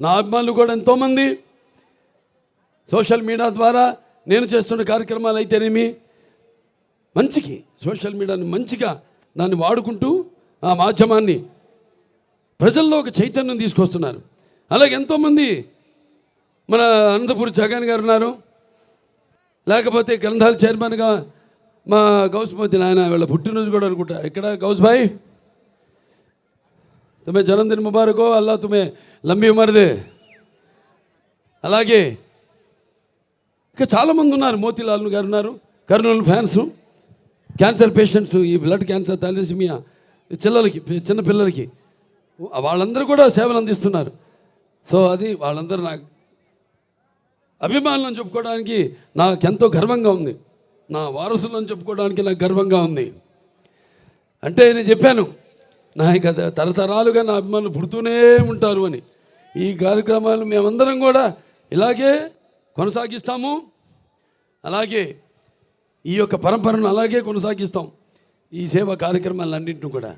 నా అభిమానులు కూడా ఎంతోమంది సోషల్ మీడియా ద్వారా నేను చేస్తున్న కార్యక్రమాలు అయితేనేమి మంచికి సోషల్ మీడియాని మంచిగా దాన్ని వాడుకుంటూ ఆ మాధ్యమాన్ని ప్రజల్లో ఒక చైతన్యం తీసుకొస్తున్నారు. అలాగే ఎంతోమంది మన అనంతపూర్ జగన్ గారు ఉన్నారు, లేకపోతే గ్రంథాల చైర్మన్గా మా గౌస్మతి ఆయన వీళ్ళ పుట్టినరోజు కూడా అనుకుంటా. ఇక్కడ గౌస్ భాయ్ తుమ్మే జన్మదిన ముబారకో, అల్లా తుమ్మే లంబీ ఉమర్ దే. అలాగే ఇంకా చాలామంది ఉన్నారు, మోతీలాల్ గారు ఉన్నారు, కర్నూలు ఫ్యాన్స్, క్యాన్సర్ పేషెంట్స్, ఈ బ్లడ్ క్యాన్సర్, థాలసీమియా చిన్న పిల్లలకి వాళ్ళందరూ కూడా సేవలు అందిస్తున్నారు. సో అది వాళ్ళందరూ నాకు అభిమానులను చెప్పుకోవడానికి నాకెంతో గర్వంగా ఉంది, నా వారసులను చెప్పుకోవడానికి నాకు గర్వంగా ఉంది. అంటే నేను చెప్పాను నా ఇక తరతరాలుగా నా అభిమానులు పుడుతూనే ఉంటారు అని. ఈ కార్యక్రమాలు మేమందరం కూడా ఇలాగే కొనసాగిస్తాము, అలాగే ఈ యొక్క పరంపరను అలాగే కొనసాగిస్తాం, ఈ సేవా కార్యక్రమాలన్నింటినీ కూడా.